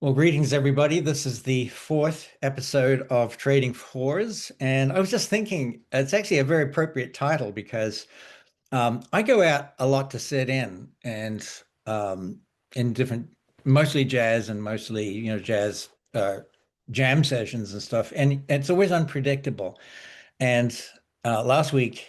Well, greetings, everybody. This is the fourth episode of Trading Fours. And I was just thinking, it's actually a very appropriate title because I go out a lot to sit in um, in different, mostly jazz and mostly, jazz jam sessions and stuff. And it's always unpredictable. And last week,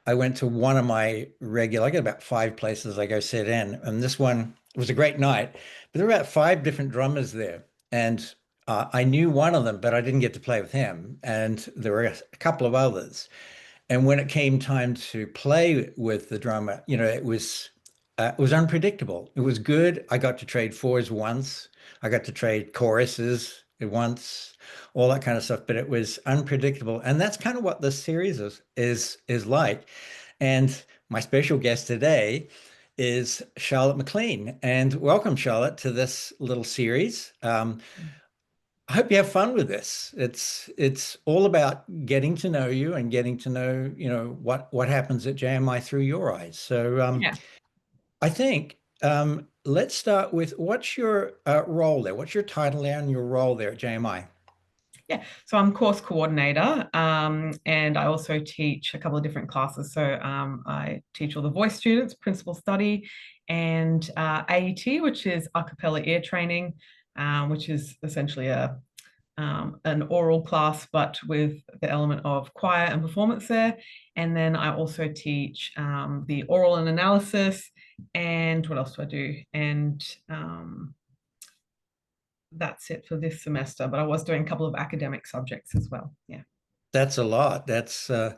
I went to one of my regular, I got about five places I go sit in. And this one was a great night, but there were about five different drummers there. And I knew one of them, but I didn't get to play with him. And there were a couple of others. And when it came time to play with the drummer, it was unpredictable. It was good. I got to trade fours once. I got to trade choruses once, all that kind of stuff. But it was unpredictable, and that's kind of what this series is like. And my special guest today is Charlotte McLean. And welcome, Charlotte, to this little series. I hope you have fun with this. It's all about getting to know you and getting to know, what happens at JMI through your eyes. So Yeah, I think let's start with what's your role there? What's your title there and your role there at JMI? yeah. So I'm course coordinator, and I also teach a couple of different classes. So I teach all the voice students, principal study, and AET, which is a cappella ear training, which is essentially an oral class, but with the element of choir and performance there. And then I also teach the oral and analysis. And what else do I do? And that's it for this semester, but I was doing a couple of academic subjects as well. Yeah. That's a lot. That's a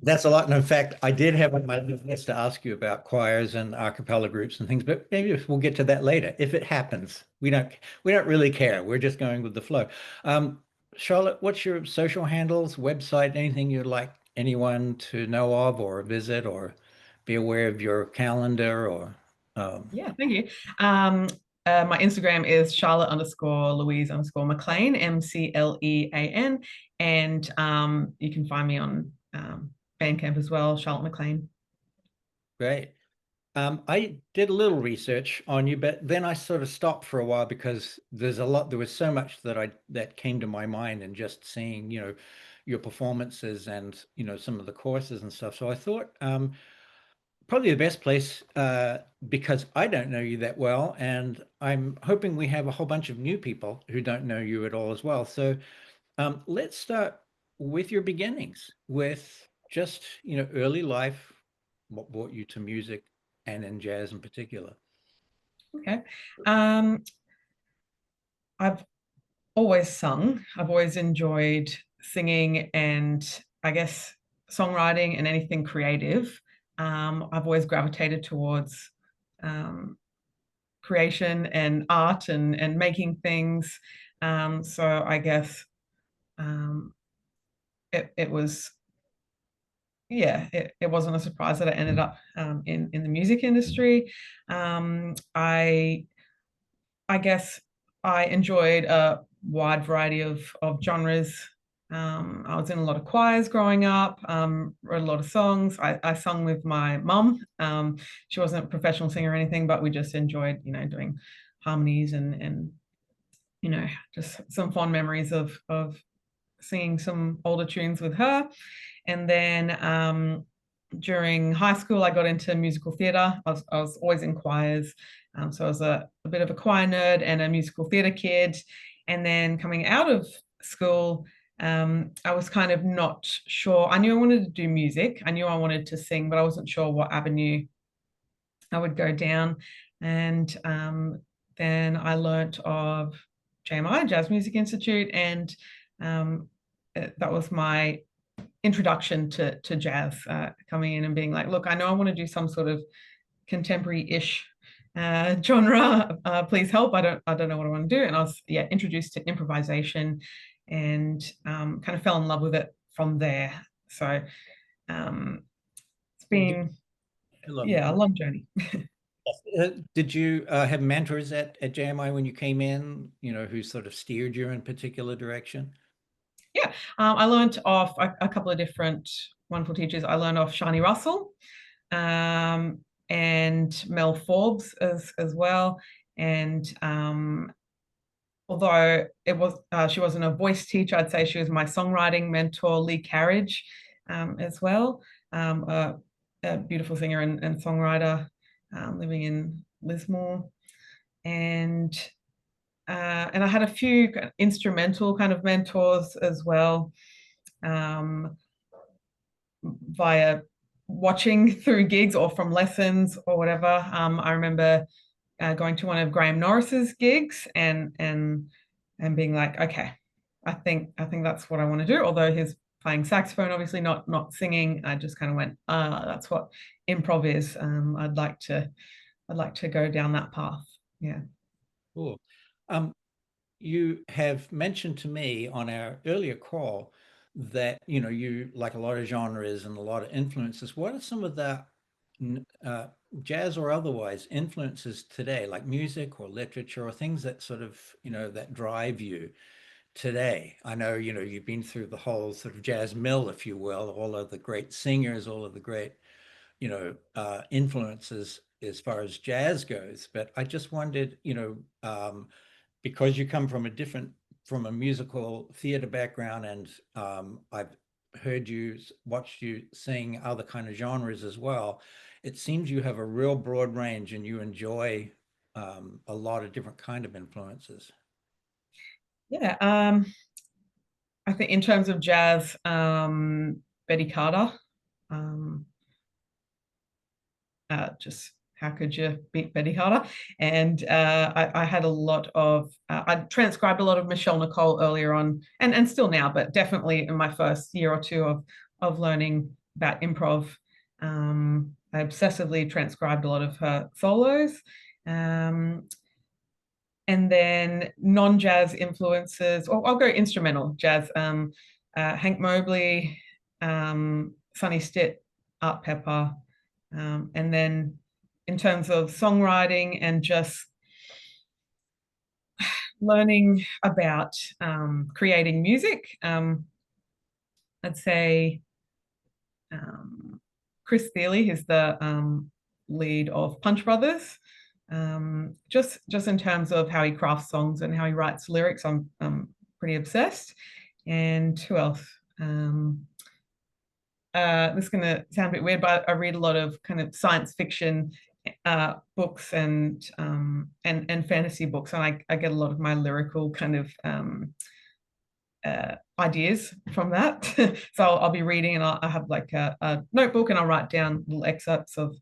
lot. And in fact, I did have on my list to ask you about choirs and a cappella groups and things, but maybe we'll get to that later if it happens. We don't really care. We're just going with the flow. Um, Charlotte, what's your social handles, website, anything you'd like anyone to know of or visit or be aware of your calendar or Yeah, thank you. My Instagram is Charlotte underscore Louise underscore McLean, McLean. And you can find me on Bandcamp as well, Charlotte McLean. great. I did a little research on you, but then I sort of stopped for a while because there was so much that came to my mind and just seeing, your performances and, some of the courses and stuff. So I thought probably the best place, because I don't know you that well, and I'm hoping we have a whole bunch of new people who don't know you at all as well. So let's start with your beginnings, with just, early life, what brought you to music and in jazz in particular. Okay. Um, I've always sung. I've always enjoyed singing and I guess songwriting and anything creative. I've always gravitated towards um, creation and art and making things. So I guess um, it was, yeah, it wasn't a surprise that I ended up in the music industry. I guess I enjoyed a wide variety of genres. I was in a lot of choirs growing up, wrote a lot of songs. I sung with my mum. She wasn't a professional singer or anything, but we just enjoyed, doing harmonies and just some fond memories of singing some older tunes with her. And then during high school, I got into musical theatre. I was always in choirs. So I was a bit of a choir nerd and a musical theatre kid. And then coming out of school, I was kind of not sure. I knew I wanted to do music. I knew I wanted to sing, but I wasn't sure what avenue I would go down. And then I learnt of JMI, Jazz Music Institute, and that was my introduction to jazz, coming in and being like, look, I know I want to do some sort of contemporary-ish genre. Please help. I don't know what I want to do. And I was introduced to improvisation and kind of fell in love with it from there. So it's been a long journey. Did you have mentors at JMI when you came in, who sort of steered you in a particular direction? Yeah, I learned off a couple of different wonderful teachers. I learned off Shani Russell, and Mel Forbes as well. And although it was she wasn't a voice teacher, I'd say she was my songwriting mentor, Lee Carriage, as well. A beautiful singer and songwriter living in Lismore. And and I had a few instrumental kind of mentors as well, via watching through gigs or from lessons or whatever. I remember going to one of Graham Norris's gigs and being like, okay, I think that's what I want to do. Although he's playing saxophone, obviously not singing, I just kind of went, that's what improv is. I'd like to go down that path. Yeah. Cool. Um, you have mentioned to me on our earlier call that, you like a lot of genres and a lot of influences. What are some of the uh, jazz or otherwise influences today, like music or literature or things that sort of, that drive you today? I know, you've been through the whole sort of jazz mill, if you will, all of the great singers, all of the great, influences as far as jazz goes. But I just wondered, because you come from a musical theater background, and I've heard you, watched you sing other kind of genres as well. It seems you have a real broad range and you enjoy a lot of different kind of influences. Yeah. I think in terms of jazz, Betty Carter. Um, just how could you beat Betty Carter? And I had a lot of, I transcribed a lot of Michelle Nicole earlier on, and still now, but definitely in my first year or two of learning about improv. I obsessively transcribed a lot of her solos. Um, and then non-jazz influences, or I'll go instrumental jazz. Hank Mobley, Sonny Stitt, Art Pepper, and then in terms of songwriting and just learning about creating music, I'd say Chris Thile is the lead of Punch Brothers. Just in terms of how he crafts songs and how he writes lyrics, I'm pretty obsessed. And who else? This is going to sound a bit weird, but I read a lot of kind of science fiction books and fantasy books, and I get a lot of my lyrical kind of ideas from that. So I'll be reading, and I'll have like a notebook, and I'll write down little excerpts of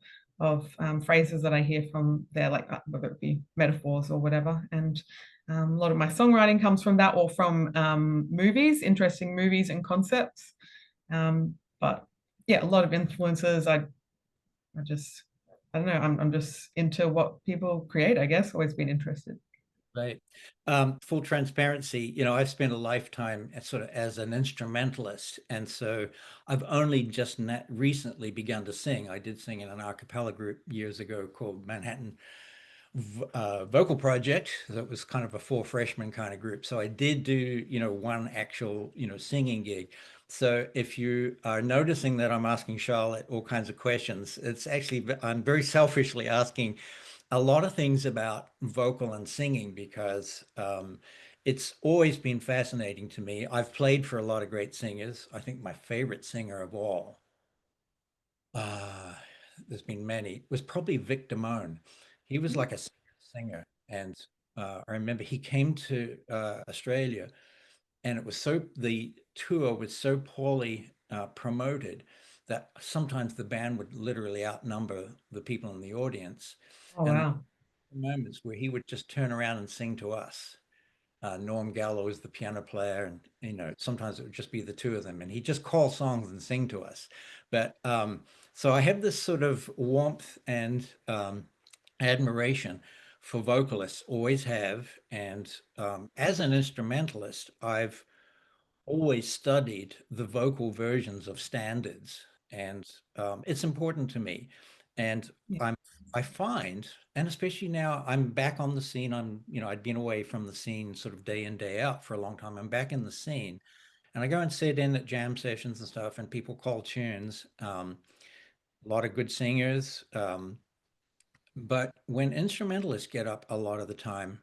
phrases that I hear from there, like whether it be metaphors or whatever. And a lot of my songwriting comes from that, or from movies, interesting movies and concepts. But yeah, a lot of influences. I don't know. I'm just into what people create, I guess. Always been interested. Right. Full transparency, I've spent a lifetime sort of as an instrumentalist. And so I've only just recently begun to sing. I did sing in an a cappella group years ago called Manhattan Vocal Project. That was kind of a four freshman kind of group. So I did do, one actual, singing gig. So if you are noticing that I'm asking Charlotte all kinds of questions, it's actually, I'm very selfishly asking a lot of things about vocal and singing because it's always been fascinating to me. I've played for a lot of great singers. I think my favorite singer of all, uh, there's been many, was probably Vic Damone. He was like a singer. And I remember he came to Australia, and the tour was so poorly promoted that sometimes the band would literally outnumber the people in the audience. Oh And wow. moments where he would just turn around and sing to us. Norm Gallo was the piano player, and sometimes it would just be the two of them, and he'd just call songs and sing to us. But so I have this sort of warmth and admiration for vocalists, always have. And as an instrumentalist, I've always studied the vocal versions of standards, and it's important to me. And Yeah. I'm I find, and especially now I'm back on the scene. I'd been away from the scene sort of day in, day out for a long time. I'm back in the scene, and I go and sit in at jam sessions and stuff, and people call tunes. A lot of good singers, but when instrumentalists get up a lot of the time,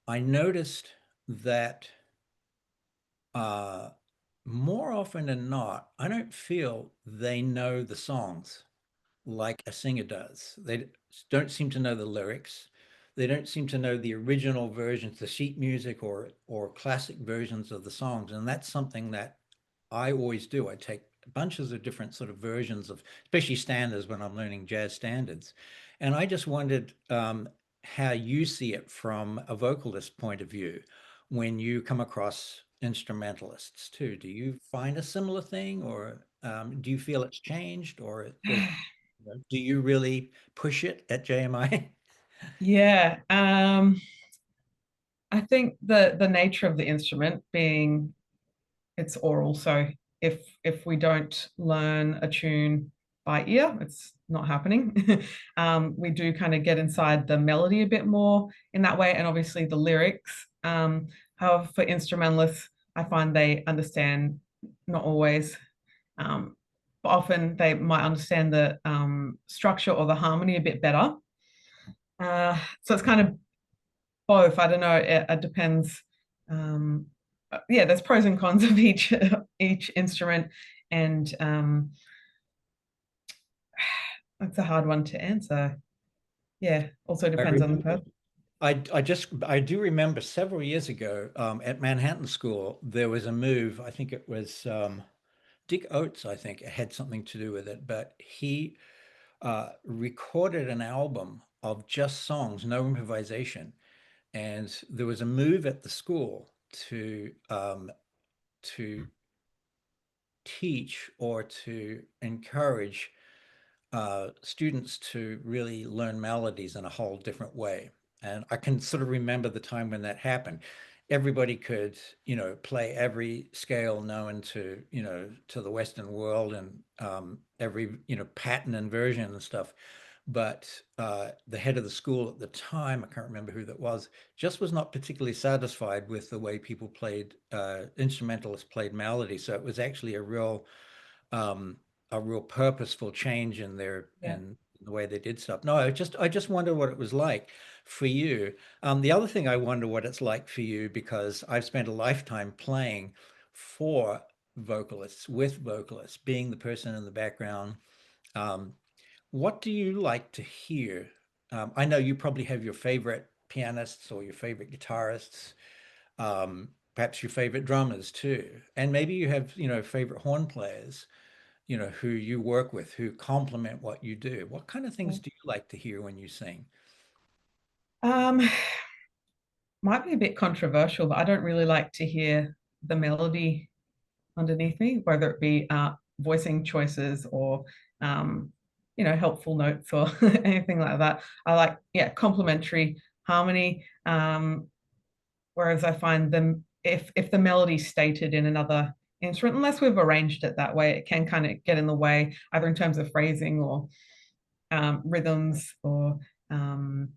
I noticed that uh, more often than not, I don't feel they know the songs like a singer does. They don't seem to know the lyrics. They don't seem to know the original versions, the sheet music or classic versions of the songs. And that's something that I always do. I take bunches of different sort of versions of, especially standards when I'm learning jazz standards. And I just wondered how you see it from a vocalist point of view when you come across instrumentalists too. Do you find a similar thing, or do you feel it's changed, or do you really push it at JMI? Yeah, I think the nature of the instrument being it's oral, so if we don't learn a tune by ear, it's not happening. We do kind of get inside the melody a bit more in that way, and obviously the lyrics. However, for instrumentalists, I find they understand, not always, but often they might understand the structure or the harmony a bit better. So it's kind of both. I don't know. It depends. Um, yeah, there's pros and cons of each instrument, and it's a hard one to answer. Yeah, also I depends on the remember, person. I do remember several years ago at Manhattan School, there was a move. I think it was Dick Oates, I think it had something to do with it, but he recorded an album of just songs, no improvisation. And there was a move at the school to teach or to encourage students to really learn melodies in a whole different way. And I can sort of remember the time when that happened. Everybody could, play every scale known to, to the Western world and every, pattern and version and stuff. But the head of the school at the time, I can't remember who that was, just was not particularly satisfied with the way people played, instrumentalists played melody. So it was actually um, a real purposeful change in their Yeah. in the way they did stuff. No, I just wonder what it was like for you. The other thing I wonder what it's like for you because I've spent a lifetime playing for vocalists, with vocalists, being the person in the background. Um, what do you like to hear? I know you probably have your favorite pianists or your favorite guitarists, perhaps your favorite drummers too, and maybe you have, favorite horn players, who you work with, who complement what you do. What kind of things do you like to hear when you sing? Um, might be a bit controversial, but I don't really like to hear the melody underneath me, whether it be voicing choices or helpful notes or anything like that. I like, yeah, complementary harmony. Whereas I find them if the melody's stated in another instrument, unless we've arranged it that way, it can kind of get in the way, either in terms of phrasing or rhythms or um,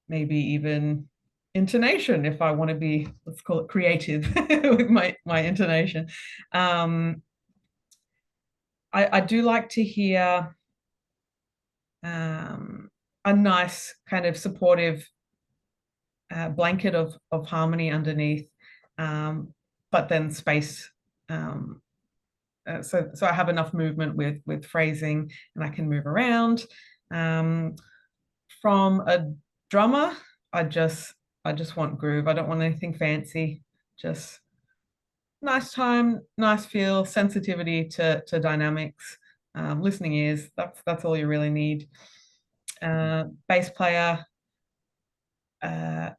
maybe even intonation if I want to be, let's call it creative with my intonation. Um, I do like to hear um, a nice kind of supportive blanket of harmony underneath, but then space. Um, so I have enough movement with phrasing, and I can move around. Um, from a drummer, I just I just want groove. I don't want anything fancy. Just nice time, nice feel, sensitivity to dynamics, listening ears. That's all you really need. Bass player, uh,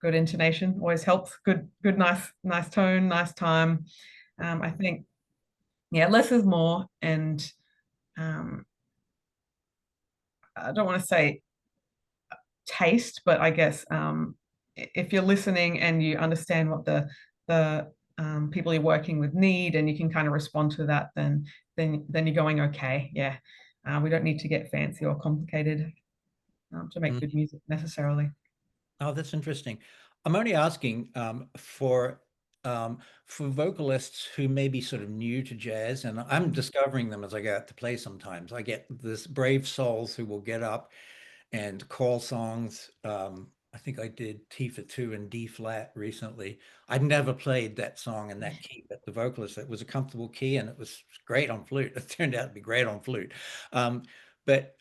good intonation always helps. Good, nice tone, nice time. I think, yeah, less is more, and um, I don't want to say taste, but I guess if you're listening and you understand what the people you're working with need, and you can kind of respond to that, then you're going okay. Yeah, we don't need to get fancy or complicated to make good Mhm. music necessarily. Oh, that's interesting. I'm only asking for vocalists who may be sort of new to jazz, and I'm Mm. discovering them as I go out to play sometimes. I get this brave souls who will get up and call songs. I think I did T for two and D flat recently. I'd never played that song in that key, but the vocalist, it was a comfortable key and it was great on flute. It turned out to be great on flute. Um, but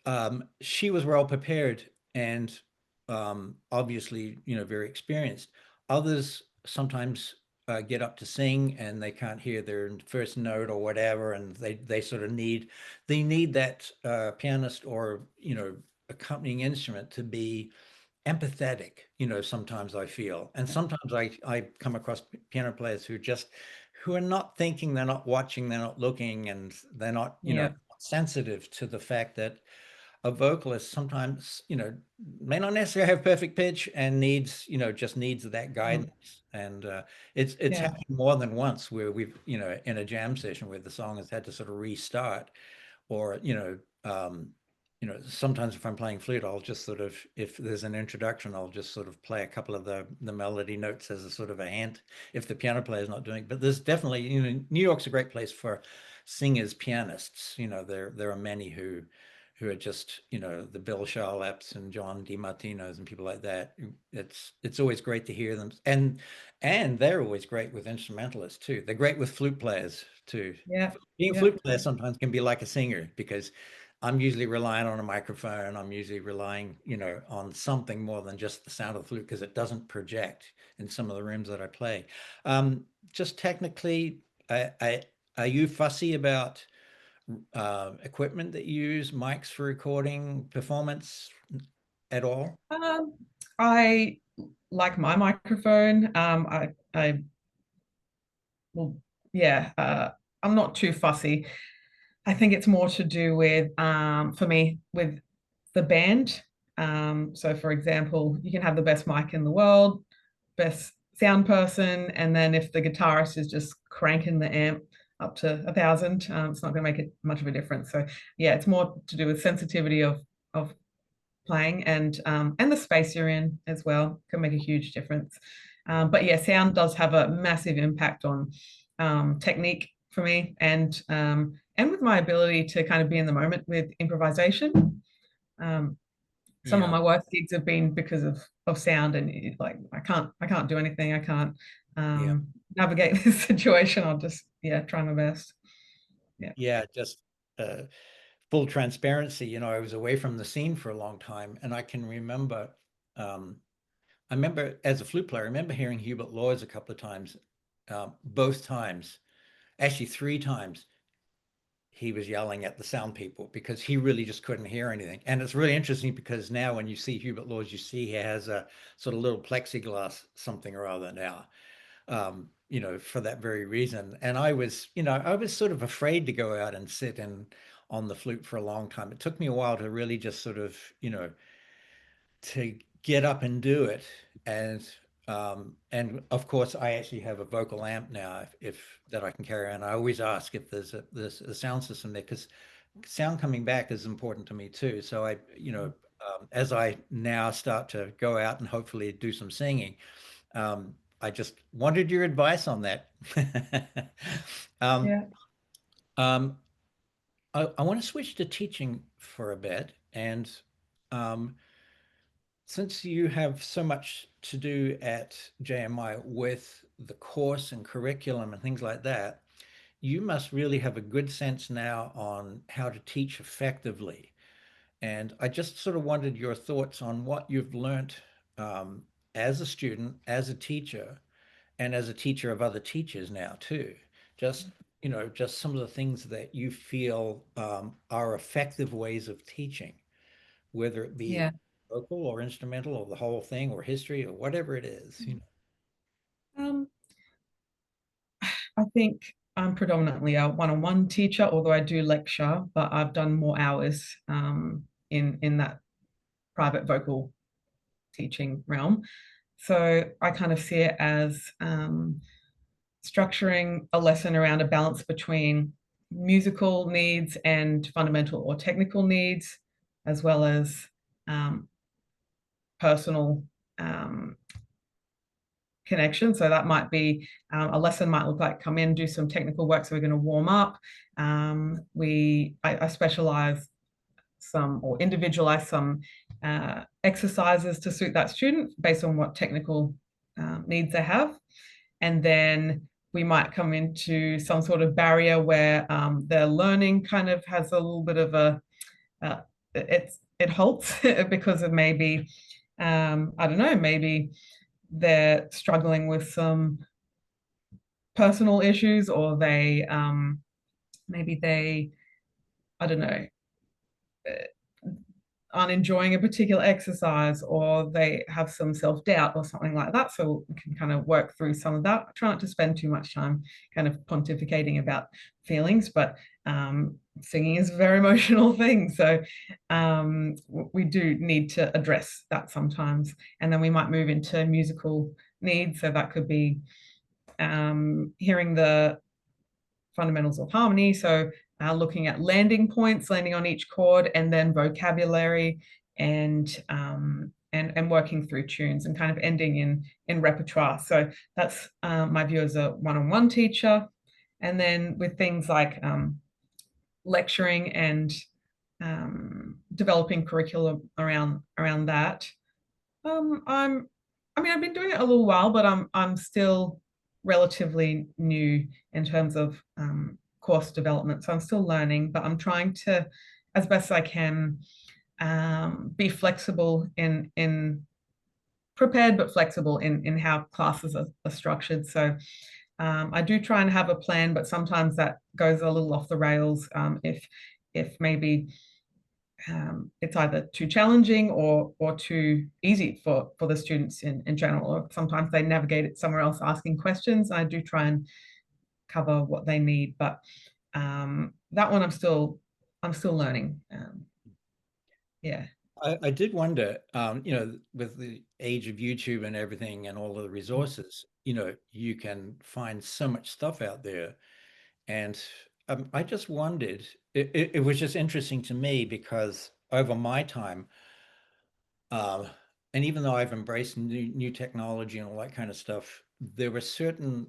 she was well prepared and obviously, very experienced. Others sometimes get up to sing and they can't hear their first note or whatever, and they sort of need that pianist or accompanying instrument to be empathetic, sometimes I feel. And sometimes I come across piano players who are not thinking, they're not watching, they're not looking, and they're not, Yeah, sensitive to the fact that a vocalist sometimes, may not necessarily have perfect pitch and just needs that mm, guidance. And it's yeah, happened more than once where we've, in a jam session where the song has had to sort of restart, or sometimes if I'm playing flute, I'll just sort of, if there's an introduction, I'll just sort of play a couple of the melody notes as a sort of a hint if the piano player is not doing it. But there's definitely, New York's a great place for singers, pianists. There are many who are just, the Bill Charlaps and John DiMartinos and people like that. It's always great to hear them, and they're always great with instrumentalists too. They're great with flute players too. yeah, Being a yeah, flute player sometimes can be like a singer because I'm usually relying on a microphone. I'm usually relying, on something more than just the sound of the flute because it doesn't project in some of the rooms that I play. Just technically, are you fussy about equipment that you use, mics for recording, performance at all? um, I like my microphone. I well, yeah, I'm not too fussy. I think it's more to do with, for me, with the band. So, for example, you can have the best mic in the world, best sound person, and then if the guitarist is just cranking the amp up to 1,000, it's not going to make it much of a difference. So, yeah, it's more to do with sensitivity of playing, and the space you're in as well can make a huge difference. But yeah, sound does have a massive impact on technique for me, and with my ability to kind of be in the moment with improvisation. Um, some of Yeah, my worst gigs have been because of sound, and like I can't do anything. I can't yeah, navigate this situation. I'll just try my best. Yeah, yeah. Just uh, full transparency. I was away from the scene for a long time, and I can remember. Um, I remember as a flute player, I remember hearing Hubert Laws a couple of times. Both times, actually three times, he was yelling at the sound people because he really just couldn't hear anything. And it's really interesting because now when you see Hubert Laws, you see he has a sort of little plexiglass something or other now, for that very reason. And I was sort of afraid to go out and sit in on the flute for a long time. It took me a while to really just sort of, to get up and do it. And of course I actually have a vocal amp now if that I can carry on. I always ask if there's a sound system there because sound coming back is important to me too. So as I now start to go out and hopefully do some singing, I just wanted your advice on that. um, yeah, um, I want to switch to teaching for a bit. And um, since you have so much to do at JMI with the course and curriculum and things like that, you must really have a good sense now on how to teach effectively. And I just sort of wanted your thoughts on what you've learned um, as a student, as a teacher, and as a teacher of other teachers now too. Just, just some of the things that you feel are effective ways of teaching, whether it be yeah. vocal or instrumental or the whole thing or history or whatever it is. Um, I think I'm predominantly a one-on-one teacher, although I do lecture, but I've done more hours in that private vocal teaching realm. So I kind of see it as structuring a lesson around a balance between musical needs and fundamental or technical needs, as well as um, personal um, connection. So that might be a lesson might look like come in, do some technical work. So we're going to warm up. I specialize some or individualize some exercises to suit that student based on what technical needs they have. And then we might come into some sort of barrier where their learning kind of has a little bit of a, it halts because of maybe, I don't know, maybe they're struggling with some personal issues, or they, maybe they, I don't know, aren't enjoying a particular exercise, or they have some self-doubt or something like that. So we can kind of work through some of that. I try not to spend too much time kind of pontificating about feelings, but singing is a very emotional thing. So we do need to address that sometimes. And then we might move into musical needs. So that could be hearing the fundamentals of harmony. So looking at landing points, landing on each chord, and then vocabulary, and working through tunes, and kind of ending in repertoire. So that's my view as a one-on-one teacher. And then with things like lecturing and developing curriculum around that, I've been doing it a little while, but I'm still relatively new in terms of course development. So I'm still learning, but I'm trying to, as best I can, be flexible in prepared but flexible in how classes are structured. So I do try and have a plan, but sometimes that goes a little off the rails if maybe it's either too challenging or too easy for the students in general, or sometimes they navigate it somewhere else asking questions. I do try and cover what they need, but that one I'm still learning. Yeah. I did wonder, with the age of YouTube and everything and all of the resources, you can find so much stuff out there. And I just wondered, it was just interesting to me because over my time, and even though I've embraced new technology and all that kind of stuff, there were certain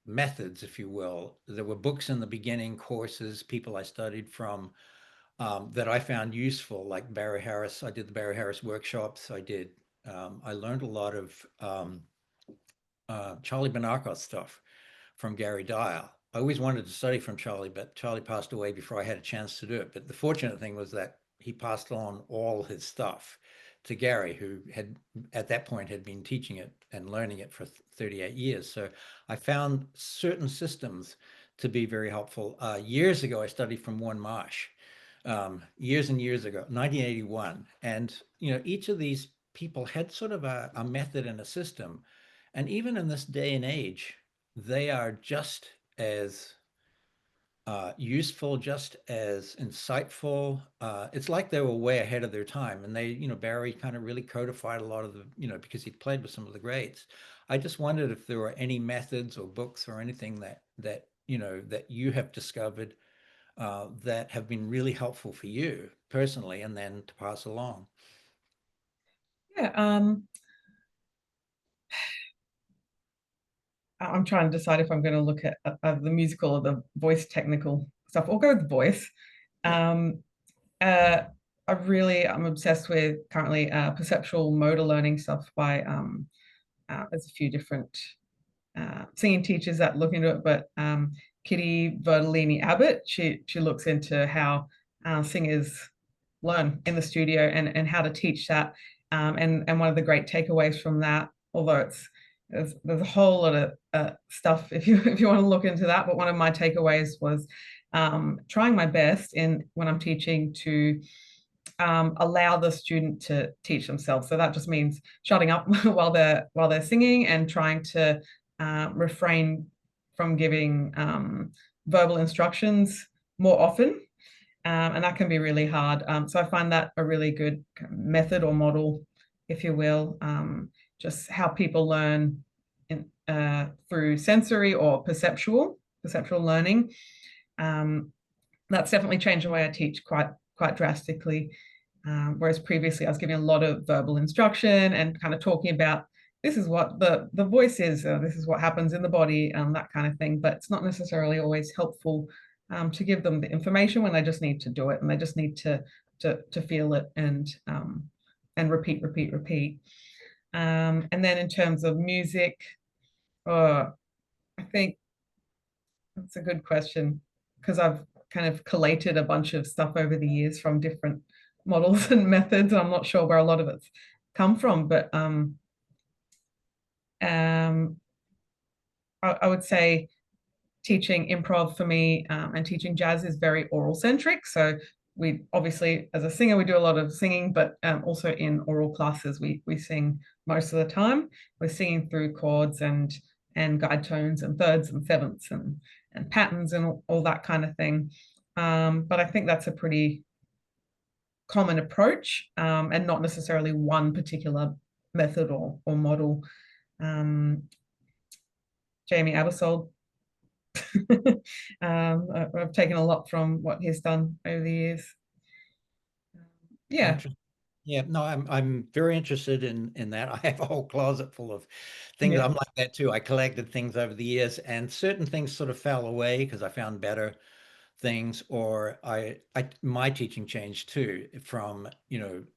methods, if you will. There were books in the beginning, courses, people I studied from, that I found useful, like Barry Harris. I did the Barry Harris workshops. I learned a lot of Charlie Bonacos stuff from Gary Dial. I always wanted to study from Charlie, but Charlie passed away before I had a chance to do it. But the fortunate thing was that he passed on all his stuff to Gary, who had at that point had been teaching it and learning it for 38 years. So I found certain systems to be very helpful. Years ago, I studied from Warren Marsh, years and years ago, 1981. And, each of these people had sort of a method and a system. And even in this day and age, they are just as useful, just as insightful. It's like they were way ahead of their time. And Barry kind of really codified a lot of the, because he played with some of the greats. I just wondered if there were any methods or books or anything that you have discovered that have been really helpful for you personally, and then to pass along. Yeah. I'm trying to decide if I'm going to look at the musical or the voice technical stuff. I'll go with voice. I'm obsessed with currently perceptual motor learning stuff by there's a few different singing teachers that look into it, but Kitty Bertolini Abbott, she looks into how singers learn in the studio and how to teach that. And one of the great takeaways from that, although there's a whole lot of stuff if you want to look into that, but one of my takeaways was trying my best when I'm teaching to allow the student to teach themselves. So that just means shutting up while they're singing, and trying to refrain from giving verbal instructions more often. And that can be really hard. So I find that a really good method or model, if you will, just how people learn through sensory or perceptual learning. That's definitely changed the way I teach quite drastically. Whereas previously I was giving a lot of verbal instruction and kind of talking about this is what the voice is, this is what happens in the body, that kind of thing. But it's not necessarily always helpful to give them the information when they just need to do it, and they just need to to feel it and repeat, repeat, repeat. And then in terms of music, I think that's a good question, because I've kind of collated a bunch of stuff over the years from different models and methods. And I'm not sure where a lot of it's come from, but I would say teaching improv for me and teaching jazz is very oral centric. So we obviously, as a singer, we do a lot of singing, but also in oral classes, we sing most of the time. We're singing through chords and guide tones and thirds and sevenths and patterns and all that kind of thing. But I think that's a pretty common approach, and not necessarily one particular method or model. Jamie Abersold, I've taken a lot from what he's done over the years. Yeah. Yeah, no, I'm very interested in that. I have a whole closet full of things. Yeah. I'm like that too. I collected things over the years, and certain things sort of fell away because I found better things, or my teaching changed too from,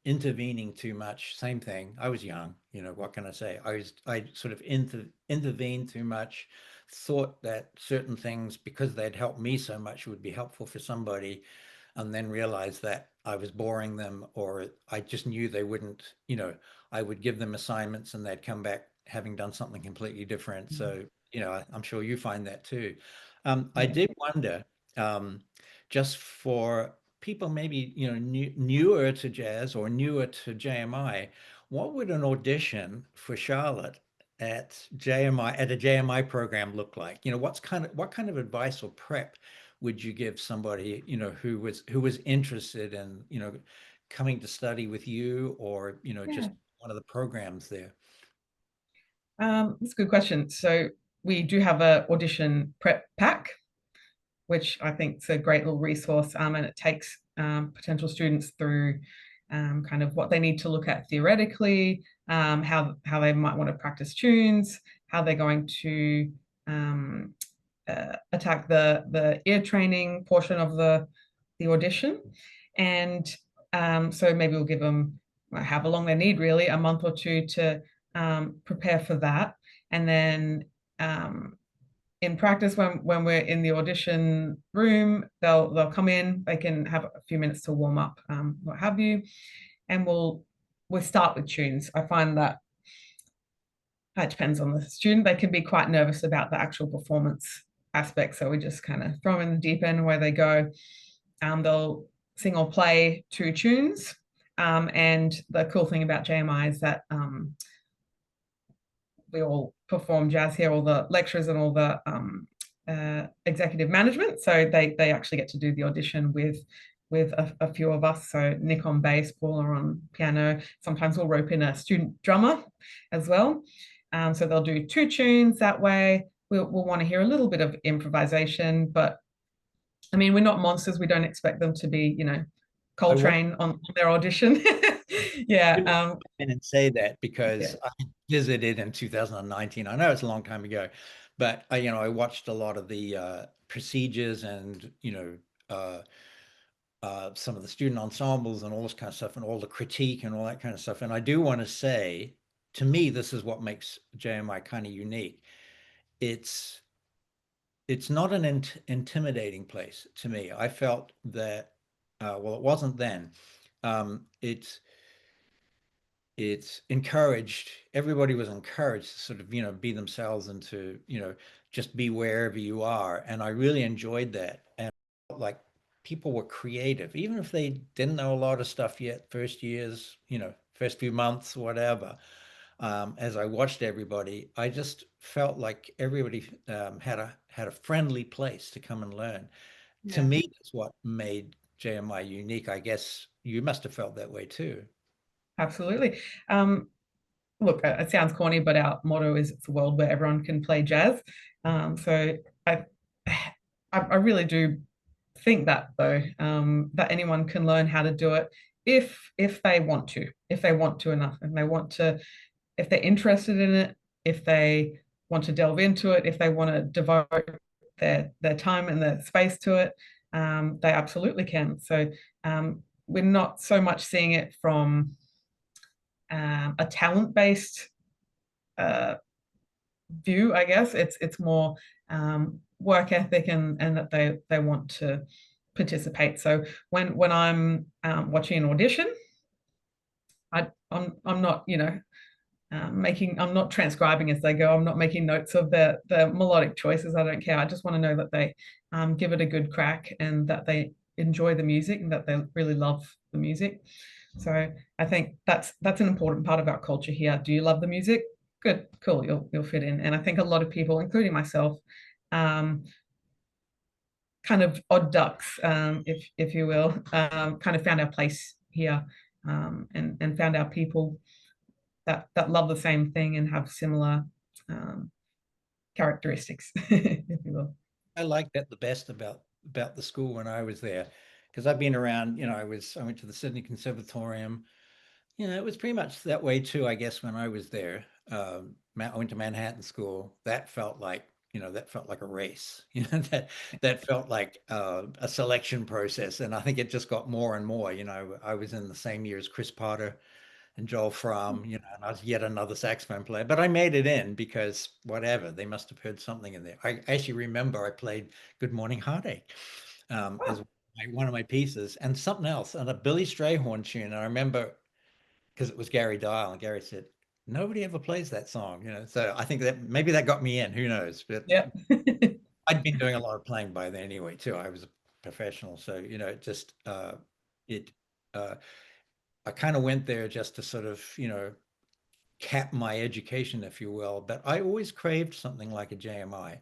intervening too much. Same thing. I was young, what can I say? I sort of intervened too much, thought that certain things, because they'd helped me so much, would be helpful for somebody, and then realized that I was boring them, or I just knew they wouldn't, I would give them assignments and they'd come back having done something completely different. So, I'm sure you find that too. I Yeah. did wonder, just for people maybe, newer to jazz or newer to JMI, what would an audition for Charlotte at JMI, at a JMI program look like? What kind of advice or prep would you give somebody, who was interested in, coming to study with you, or, Yeah. just one of the programs there? That's a good question. So we do have a audition prep pack, which I think is a great little resource, and it takes potential students through kind of what they need to look at theoretically, how they might want to practice tunes, how they're going to attack the ear training portion of the audition. And so maybe we'll give them however long they need, really, a month or two to prepare for that. And then in practice, when we're in the audition room, they'll come in, they can have a few minutes to warm up, what have you, and we'll start with tunes. I find that it depends on the student. They can be quite nervous about the actual performance aspect, so we just kind of throw them in the deep end where they go. They'll sing or play 2 tunes, and the cool thing about JMI is that we all perform jazz here, all the lecturers and all the executive management. So they actually get to do the audition with a few of us. So Nick on bass, Paula on piano. Sometimes we'll rope in a student drummer as well. So they'll do 2 tunes that way. We'll want to hear a little bit of improvisation, but I mean, we're not monsters. We don't expect them to be, Coltrane on their audition. Yeah. And say that because Yeah. I visited in 2019. I know it's a long time ago, but I watched a lot of the procedures and some of the student ensembles and all this kind of stuff, and all the critique and all that kind of stuff. And I do want to say, to me, this is what makes JMI kind of unique. It's it's not an intimidating place to me. I felt that, well, it wasn't then. It's encouraged, everybody was encouraged to sort of, be themselves and to, just be wherever you are. And I really enjoyed that. And like people were creative, even if they didn't know a lot of stuff yet, first years, first few months, whatever. As I watched everybody, I just felt like everybody had a friendly place to come and learn. To Yeah. me, that's what made JMI unique. I guess you must have felt that way too. Absolutely. Look, it sounds corny, but our motto is it's a world where everyone can play jazz. So I, I really do think that, though, that anyone can learn how to do it if they want to, if they want to enough, and they want to, if they're interested in it, if they want to delve into it, if they want to devote their time and their space to it, they absolutely can. So we're not so much seeing it from a talent-based view, I guess. It's more work ethic, and that they want to participate. So when I'm watching an audition, I'm not, I'm not transcribing as they go. I'm not making notes of the melodic choices. I don't care. I just want to know that they give it a good crack, and that they enjoy the music, and that they really love the music. So I think that's an important part of our culture here. Do you love the music? Good, cool. You'll fit in. And I think a lot of people, including myself, kind of odd ducks, if you will, kind of found our place here, and found our people that love the same thing and have similar characteristics, if you will. I like that the best about the school when I was there, because I've been around, I went to the Sydney Conservatorium. It was pretty much that way too, I guess, when I was there. I went to Manhattan School. That felt like a race. That felt like a selection process, and I think it just got more and more. I was in the same year as Chris Potter and Joel Fromm, and I was yet another saxophone player. But I made it in because whatever, they must have heard something in there. I actually remember I played Good Morning Heartache as one of my pieces, and something else, and a Billy Strayhorn tune. And I remember because it was Gary Dial, and Gary said, nobody ever plays that song, So I think that maybe that got me in, who knows? But Yeah. I'd been doing a lot of playing by then anyway, too. I was a professional. So, it just it I kind of went there just to sort of, cap my education, if you will. But I always craved something like a JMI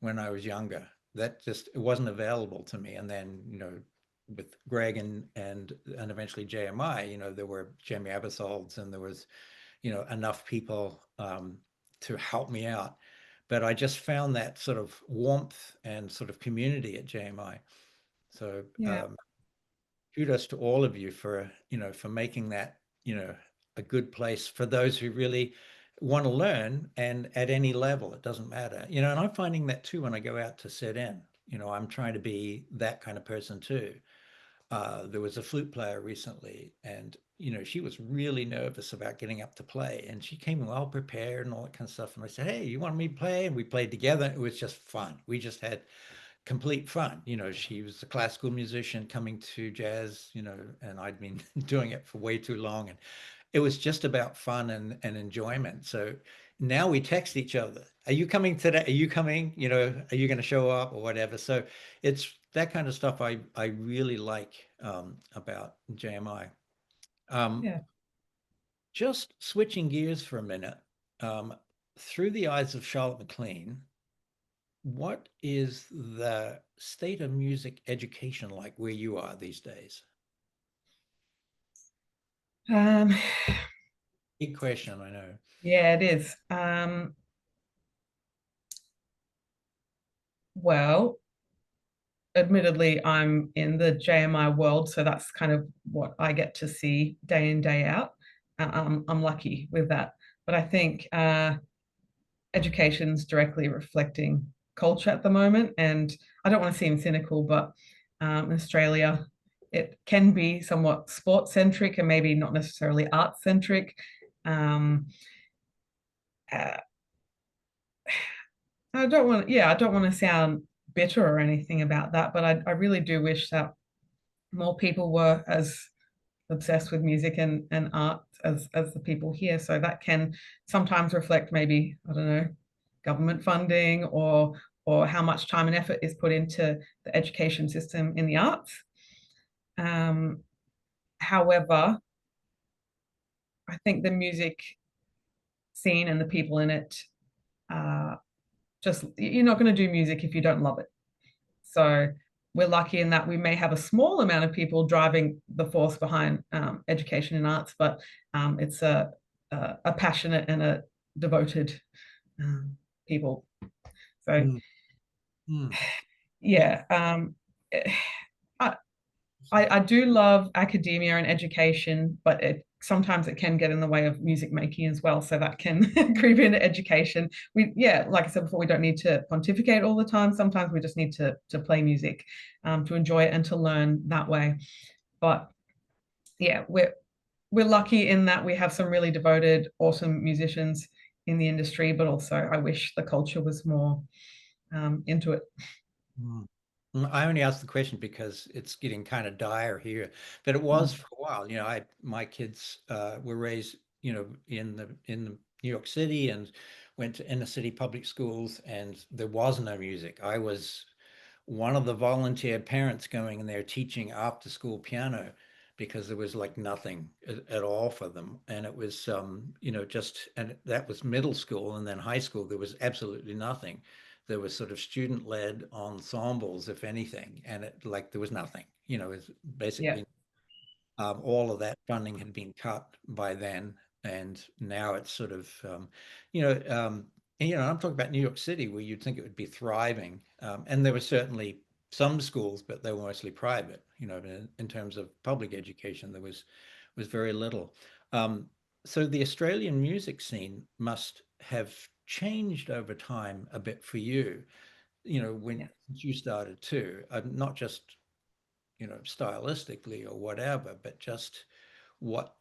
when I was younger. That just it wasn't available to me. And then, with Greg and eventually JMI, there were Jamie Abersolds, and there was, enough people to help me out. But I just found that sort of warmth and sort of community at JMI. So Yeah. kudos to all of you for, for making that, a good place for those who really want to learn, and at any level, it doesn't matter. And I'm finding that too when I go out to sit in. I'm trying to be that kind of person too. There was a flute player recently, and she was really nervous about getting up to play, and she came well prepared and all that kind of stuff. And I said, "Hey, you want me to play?" And we played together. It was just fun. We just had complete fun. She was a classical musician coming to jazz, and I'd been doing it for way too long, and it was just about fun and enjoyment. So now we text each other. Are you coming today? Are you coming? Are you going to show up or whatever? So it's that kind of stuff I really like about JMI. Yeah. Just switching gears for a minute, through the eyes of Charlotte McLean, what is the state of music education like where you are these days? Um, Big question, I know. yeah, it is. Well, admittedly, I'm in the JMI world, so that's kind of what I get to see day in, day out. I'm lucky with that. But I think education's directly reflecting culture at the moment. And I don't want to seem cynical, but in Australia, it can be somewhat sports centric and maybe not necessarily art centric. Um, uh, I don't want, yeah, I don't want to sound bitter or anything about that, but I really do wish that more people were as obsessed with music and art as the people here. So that can sometimes reflect maybe, I don't know, government funding, or how much time and effort is put into the education system in the arts. Um, However, I think the music scene and the people in it, just you're not going to do music if you don't love it. So we're lucky in that we may have a small amount of people driving the force behind education in arts, but it's a passionate and a devoted people. So Mm, mm. yeah, I, I do love academia and education, but sometimes it can get in the way of music making as well. So that can creep into education. Yeah, like I said before, we don't need to pontificate all the time. Sometimes we just need to play music, to enjoy it and to learn that way. But yeah, we're lucky in that we have some really devoted, awesome musicians in the industry, but also I wish the culture was more into it. Mm. I only asked the question because it's getting kind of dire here, but it was Mm. for a while. My kids were raised, in New York City and went to inner city public schools, and there was no music. I was one of the volunteer parents going in there teaching after school piano because there was like nothing at all for them. And it was, and that was middle school, and then high school, there was absolutely nothing. There was sort of student-led ensembles, if anything, and there was nothing, it's Yeah, basically all of that funding had been cut by then, and now it's sort of, you know, um, I'm talking about New York City, where you'd think it would be thriving, and there were certainly some schools, but they were mostly private. In terms of public education, there was very little. Um, so the Australian music scene must have changed over time a bit for you. When yeah, you started too, not just stylistically or whatever, but just what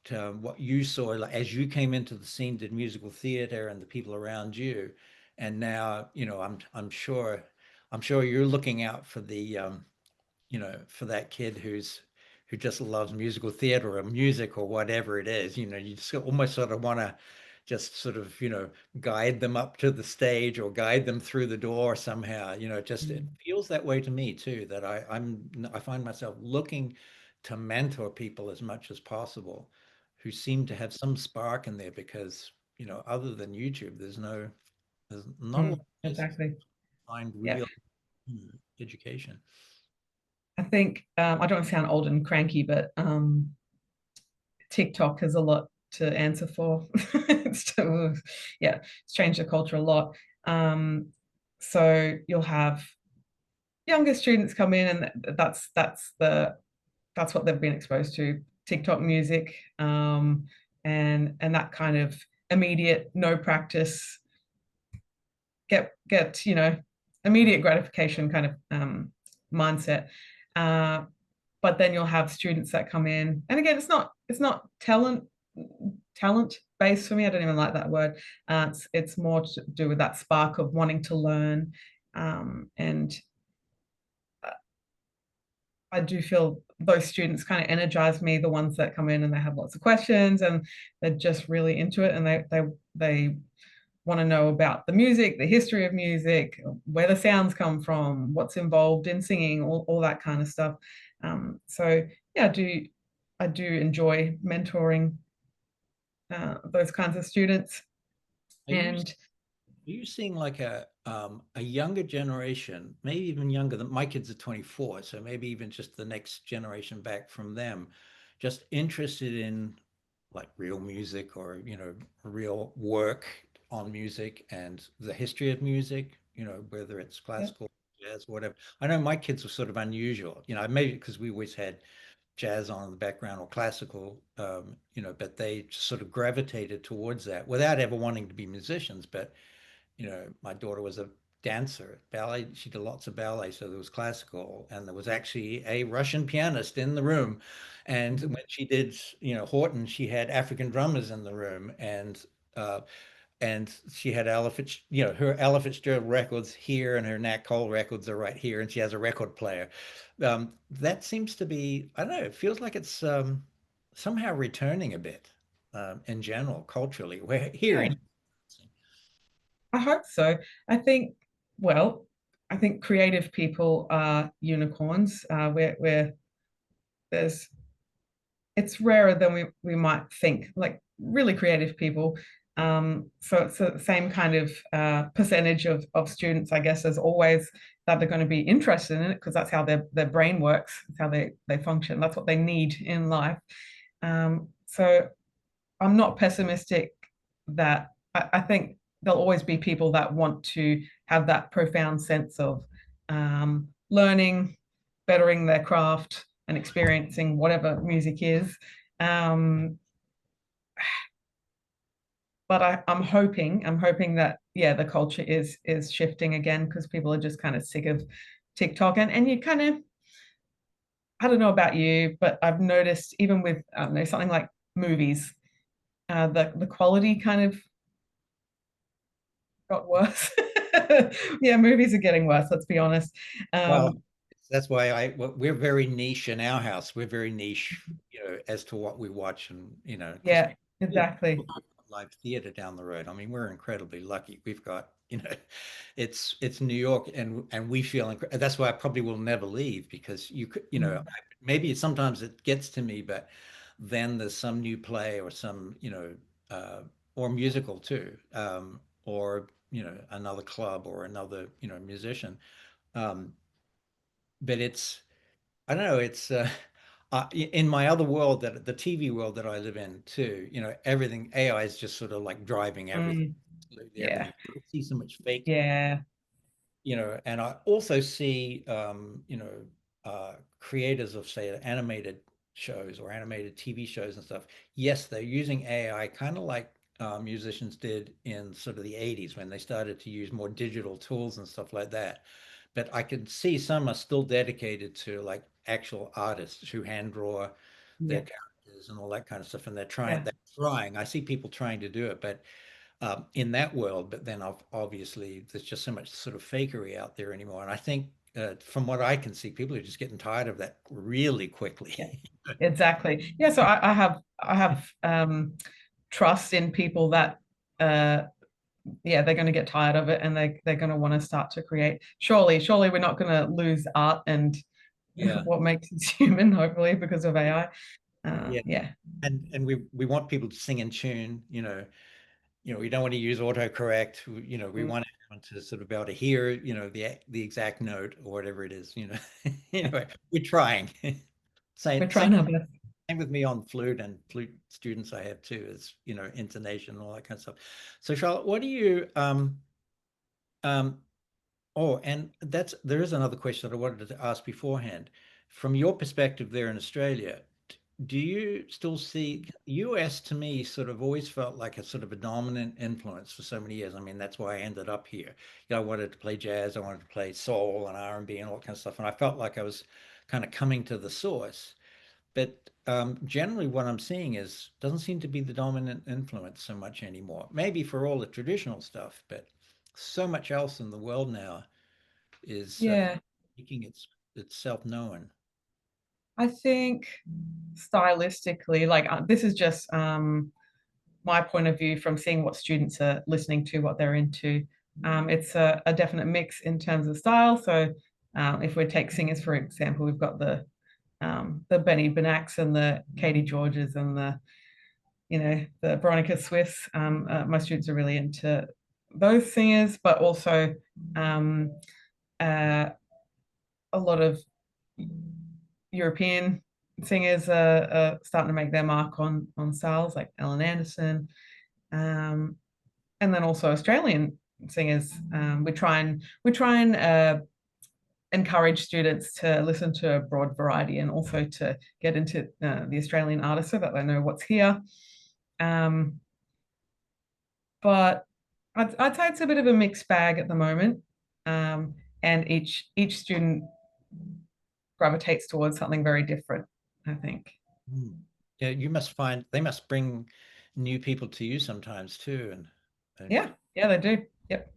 you saw, like, as you came into the scene, did musical theater and the people around you, and now I'm sure you're looking out for the for that kid who just loves musical theater or music or whatever it is. You just almost sort of want to just sort of guide them up to the stage or guide them through the door somehow. Just it mm, feels that way to me too, that I find myself looking to mentor people as much as possible who seem to have some spark in there, because other than YouTube, there's not a lot of places to exactly. find Yeah, real education. I think I don't sound old and cranky, but TikTok has a lot to answer for. Yeah, it's changed the culture a lot. Um, so you'll have younger students come in, and that's what they've been exposed to: TikTok music, and that kind of immediate, no practice, get immediate gratification kind of mindset. Uh, but then you'll have students that come in, and again, it's not talent based for me. I don't even like that word. It's more to do with that spark of wanting to learn, and I do feel those students kind of energize me, the ones that come in and they have lots of questions and they're just really into it, and they want to know about the music, the history of music, where the sounds come from, what's involved in singing, all that kind of stuff. So yeah, I do enjoy mentoring those kinds of students. Are you And Are you seeing like a younger generation, maybe even younger than my kids are 24, so maybe even just the next generation back from them, just interested in like real music, or real work on music and the history of music, whether it's yeah, classical, jazz, whatever. I know my kids were sort of unusual, maybe because we always had jazz on in the background or classical, but they sort of gravitated towards that without ever wanting to be musicians. But my daughter was a dancer, ballet. She did lots of ballet, so there was classical, and there was actually a Russian pianist in the room. And when she did, Horton, she had African drummers in the room, uh, and she had her Ella Fitzgerald records here, and her Nat Cole records are right here, and she has a record player. That seems to be, I don't know, it feels like it's somehow returning a bit, in general, culturally. We're here yeah, in. I hope so. I think, well, I think creative people are unicorns. Where there's it's rarer than we might think, like really creative people. So it's the same kind of percentage of students, I guess, as always, that are going to be interested in it because that's how their brain works, that's how they function, that's what they need in life. So I'm not pessimistic that I think there'll always be people that want to have that profound sense of learning, bettering their craft, and experiencing whatever music is. Um, but I'm hoping that yeah, the culture is shifting again because people are just kind of sick of TikTok, and you kind of I don't know about you, but I've noticed even with I don't know, something like movies, the quality kind of got worse. Yeah, movies are getting worse, let's be honest. Well, Um, that's why we're very niche in our house. We're very niche, as to what we watch, and because yeah, exactly. live theater down the road. I mean, we're incredibly lucky. We've got, it's New York, and we feel that's why I probably will never leave because you could, Mm. maybe sometimes it gets to me, but then there's some new play or some, or musical too, or another club or another, musician. Um, but it's I don't know. It's in my other world, that the TV world that I live in too. Everything AI is just sort of like driving everything, Mm. absolutely Yeah, everything. I see so much fake, yeah, and I also see, creators of, say, animated shows or animated TV shows and stuff. Yes, they're using AI, kind of like musicians did in sort of the 80s when they started to use more digital tools and stuff like that. But I can see some are still dedicated to like actual artists who hand draw their yeah, characters and all that kind of stuff, and yeah, they're trying. I see people trying to do it, but in that world. But then obviously there's just so much sort of fakery out there anymore. And I think, from what I can see, people are just getting tired of that really yeah, quickly. exactly. Yeah, so I have trust in people that uh yeah, they're going to get tired of it and they're going to want to start to create. Surely we're not going to lose art and Yeah, what makes us human, hopefully, because of AI. yeah. Yeah, And we want people to sing in tune. We don't want to use autocorrect. We mm, want everyone to sort of be able to hear, the exact note or whatever it is. yeah. Anyway, we're trying. We're Same trying our best. with me on flute, and flute students I have too, is, intonation and all that kind of stuff. So Charlotte, what do you um oh, and there is another question that I wanted to ask beforehand. From your perspective there in Australia, do you still see US, to me, sort of always felt like a sort of a dominant influence for so many years. I mean, that's why I ended up here. I wanted to play jazz, I wanted to play soul and R&B and all that kind of stuff. And I felt like I was kind of coming to the source. But generally, what I'm seeing is doesn't seem to be the dominant influence so much anymore. Maybe for all the traditional stuff, but so much else in the world now is Yeah, making itself known. I think stylistically, like this is just my point of view from seeing what students are listening to, what they're into. It's a definite mix in terms of style. So if we take singers, for example, we've got the Benny Benacks and the Katie Georges and the Veronica Swifts. My students are really into those singers, but also um, uh, a lot of European singers are starting to make their mark on styles like Ellen Anderson, um, and then also Australian singers. We try and encourage students to listen to a broad variety and also to get into the Australian artists so that they know what's here. Um, but I'd say it's a bit of a mixed bag at the moment, and each student gravitates towards something very different, I think. Hmm. Yeah, you must find they must bring new people to you sometimes too, and Yeah, yeah, they do. Yep.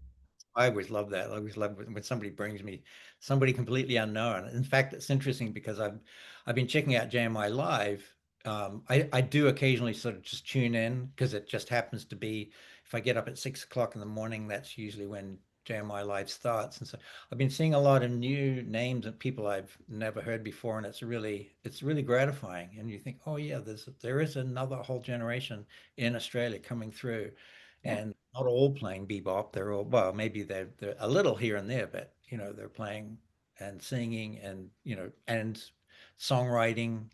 I always love that. I always love when somebody brings me somebody completely unknown. In fact, it's interesting because I've been checking out JMI live. I do occasionally sort of just tune in because it just happens to be, if I get up at 6 o'clock in the morning, that's usually when JMI live starts. And so I've been seeing a lot of new names and people I've never heard before, and it's really gratifying. And you think, oh yeah, there is another whole generation in Australia coming through, Yeah. and not all playing bebop. They're all, well, maybe they're a little here and there, but they're playing and singing and and songwriting,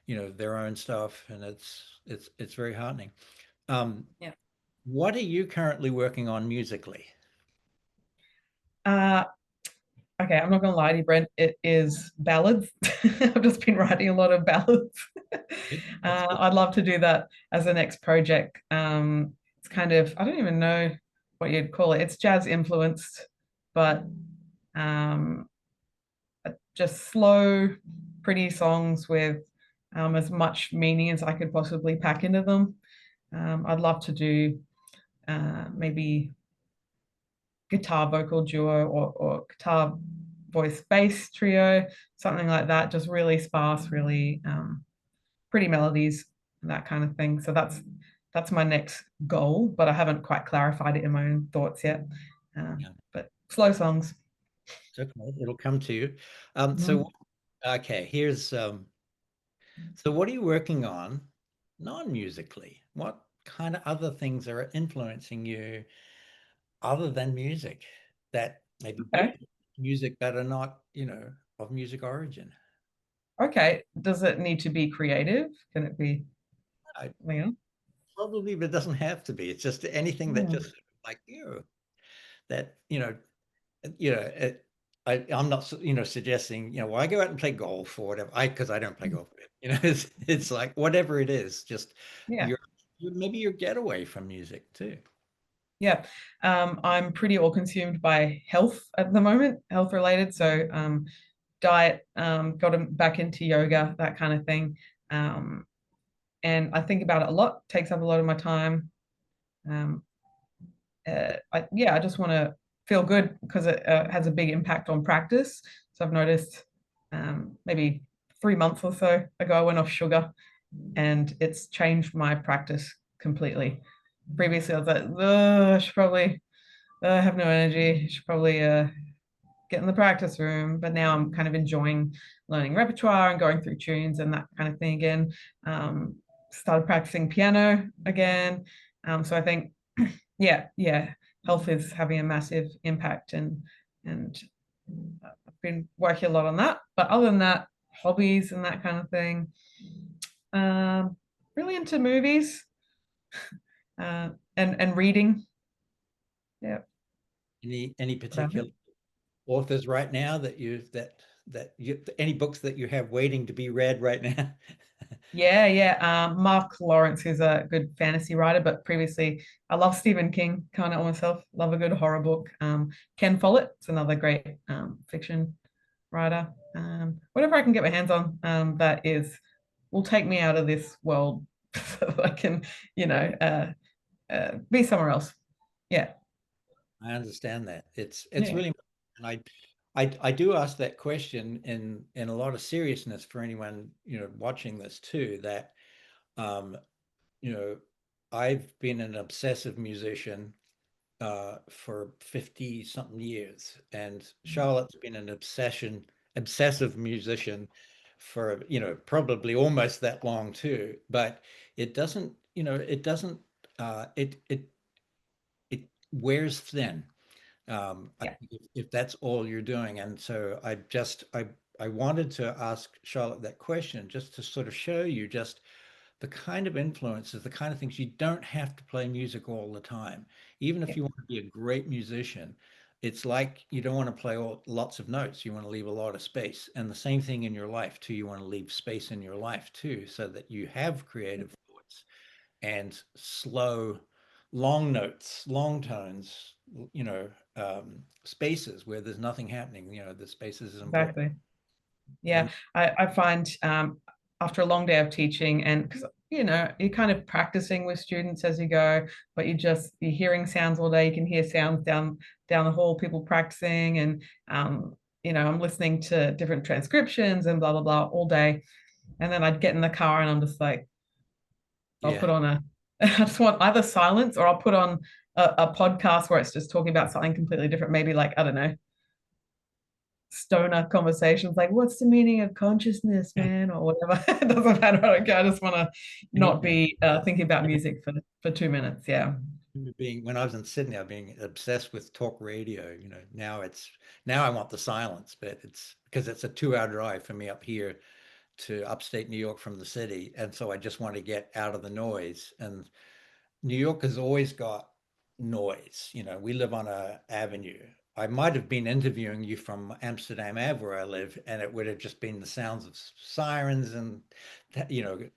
their own stuff, and it's very heartening. Um, Yeah. what are you currently working on musically? Uh, okay, I'm not gonna lie to you, Brent. It is ballads. I've just been writing a lot of ballads. That's good. I'd love to do that as a next project. It's kind of, I don't even know what you'd call it. It's jazz influenced, but um, just slow. pretty songs with as much meaning as I could possibly pack into them. I'd love to do maybe guitar vocal duo or guitar voice bass trio, something like that. Just really sparse, really pretty melodies and that kind of thing. So that's my next goal, but I haven't quite clarified it in my own thoughts yet. Yeah. But slow songs. It's okay. It'll come to you. Mhm. Okay, here's so what are you working on non-musically? What kind of other things are influencing you other than music that maybe do Okay. music but are not, of music origin? Okay. Does it need to be creative? Can it be, I, you know? probably, but it doesn't have to be. It's just anything that Hmm. just like that, it, I'm not, suggesting, well, I go out and play golf or whatever. Because I don't play golf. It's like whatever it is, just Yeah. your, maybe your getaway from music too. Yeah. I'm pretty all consumed by health at the moment, health related. So diet, got back into yoga, that kind of thing. Um, and I think about it a lot, takes up a lot of my time. Um, I just want to feel good because it has a big impact on practice. So I've noticed maybe 3 months or so ago, I went off sugar and it's changed my practice completely. Previously, I was like, I should probably have no energy. I should probably get in the practice room. But now I'm kind of enjoying learning repertoire and going through tunes and that kind of thing again. Started practicing piano again. So I think, yeah, health is having a massive impact, and I've been working a lot on that. But other than that, hobbies and that kind of thing. Um, really into movies and reading. Yeah. Any What about it? particular authors right now that you any books that you have waiting to be read right now? Yeah. Mark Lawrence is a good fantasy writer, but previously I love Stephen King, kind of myself. Love a good horror book. Ken Follett's another great fiction writer. Whatever I can get my hands on that is will take me out of this world so that I can, you know, be somewhere else. Yeah. I understand that. It's Yeah. really, and I do ask that question in a lot of seriousness for anyone, watching this too, that um, you know, I've been an obsessive musician for 50 something years, and Charlotte's been an obsessive musician for, probably almost that long too. But it doesn't, it doesn't, it wears thin. I Yeah. think if that's all you're doing. And so I wanted to ask Charlotte that question just to sort of show you just the kind of influences, the kind of things you don't have to play music all the time. Even if Yeah. you want to be a great musician, it's like you don't want to play lots of notes. You want to leave a lot of space. And the same thing in your life too. You want to leave space in your life too, so that you have creative thoughts and slow, long notes, long tones, spaces where there's nothing happening. The spaces is important. Exactly. And Yeah, I find after a long day of teaching, and because you're kind of practicing with students as you go, but you're hearing sounds all day. You can hear sounds down the hall, people practicing, and I'm listening to different transcriptions and blah blah blah all day. And then I'd get in the car and I'm just like, I'll yeah, put on I just want either silence or I'll put on a podcast where it's just talking about something completely different. Maybe like, I don't know, stoner conversations like what's the meaning of consciousness, man, or whatever. It doesn't matter. Okay, I just want to not yeah. be thinking about music for 2 minutes. Yeah. Being when I was in Sydney, I being obsessed with talk radio. Now I want the silence, but it's because it's a 2 hour drive for me up here to upstate New York from the city, and so I just want to get out of the noise. And New York has always got noise. We live on a avenue. I might have been interviewing you from Amsterdam Ave where I live, and it would have just been the sounds of sirens and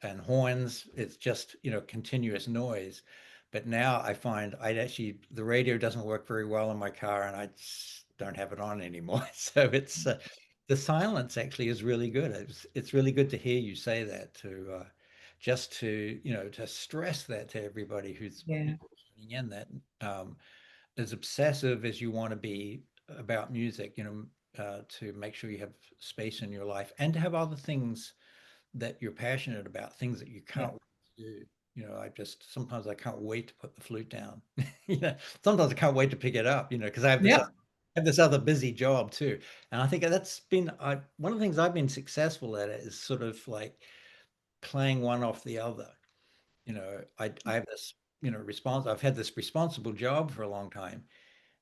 and horns. It's just continuous noise. But now I find the radio doesn't work very well in my car, and I just don't have it on anymore. So the silence actually is really good. It's really good to hear you say that just to, to stress that to everybody who's Yeah, tuning in that as obsessive as you want to be about music, to make sure you have space in your life and to have other things that you're passionate about, things that you yeah, can't wait to do. Sometimes I can't wait to put the flute down. Sometimes I can't wait to pick it up, because yeah, I have this other busy job too. And I think that's been one of the things I've been successful at is sort of like playing one off the other. I have this, I've had this responsible job for a long time,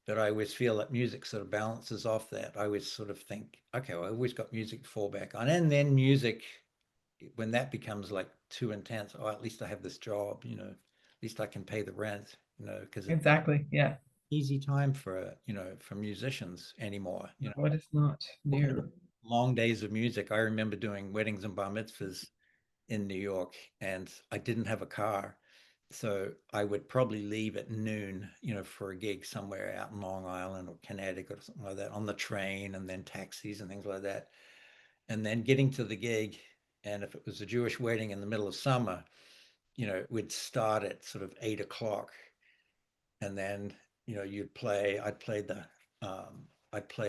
but I always feel that music sort of balances off that. I always sort of think, okay, well, I always got music to fall back on. And then music, when that becomes like too intense, oh, at least I have this job, at least I can pay the rent, because it's exactly. Yeah. easy time for, for musicians anymore. No, it is not. Talking about No. long days of music. I remember doing weddings and bar mitzvahs in New York, and I didn't have a car. So I would probably leave at noon, for a gig somewhere out in Long Island or Connecticut or something like that on the train, and then taxis and things like that. And then getting to the gig, and if it was a Jewish wedding in the middle of summer, it would start at sort of 8 o'clock, and then I'd play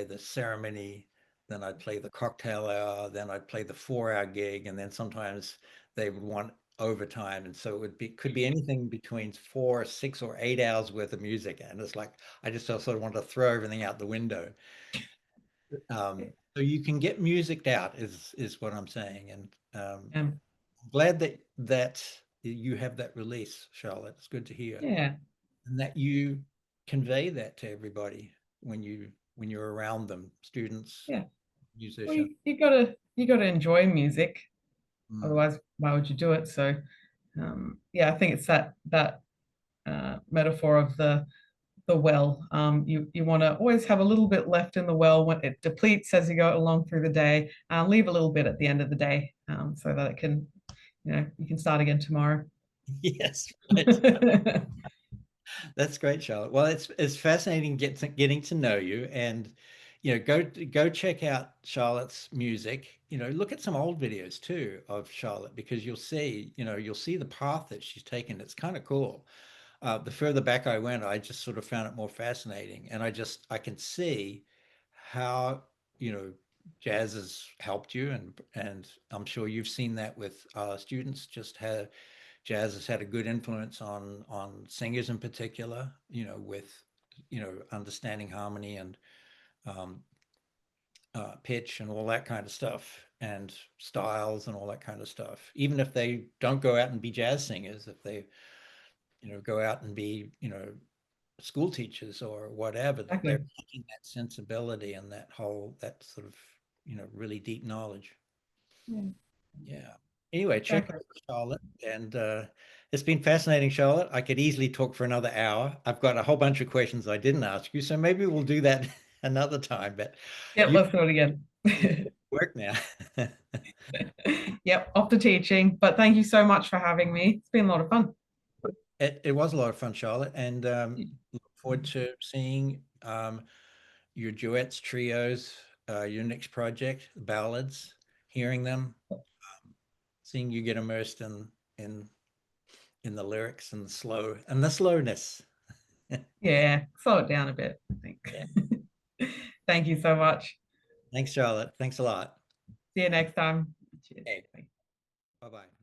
the ceremony, then I'd play the cocktail hour, then I'd play the 4 hour gig, and then sometimes they would want overtime, and so could be anything between 4, 6, or 8 hours worth of music, and it's like I just sort of want to throw everything out the window. So you can get music out is what I'm saying, and Um, I'm glad that you have that release, Charlotte. It's good to hear, yeah, and that you convey that to everybody when you're around them, students, yeah. Well, musicians. you gotta enjoy music. Mm. Otherwise, why would you do it? So, yeah, I think it's that metaphor of the well. You want to always have a little bit left in the well when it depletes as you go along through the day. Leave a little bit at the end of the day, so that it can, you can start again tomorrow. Yes, right. That's great, Charlotte. Well, it's fascinating getting to know you, and go check out Charlotte's music. Look at some old videos too of Charlotte, because you'll see the path that she's taken. It's kind of cool. The further back I went, I just sort of found it more fascinating, and I can see how jazz has helped you, and I'm sure you've seen that with students. Just how jazz has had a good influence on singers in particular, with understanding harmony and um, pitch and all that kind of stuff, and styles and all that kind of stuff. Even if they don't go out and be jazz singers, if they go out and be school teachers or whatever, they're Exactly. taking that sensibility and that sort of really deep knowledge. Yeah, Yeah. Anyway, check out exactly. Charlotte, and it's been fascinating, Charlotte. I could easily talk for another hour. I've got a whole bunch of questions I didn't ask you, so maybe we'll do that another time. But Yep, you let's do it again. work now. Yep, off to teaching. But thank you so much for having me. It's been a lot of fun. It was a lot of fun, Charlotte, and look forward to seeing your duets, trios, your next project, ballads, hearing them, seeing you get immersed in in the lyrics and the slowness. Yeah, slow it down a bit, I Yeah. think. Thank you so much. Thanks, Charlotte. Thanks a lot. See you next time. Cheers. Hey, Bye. bye bye.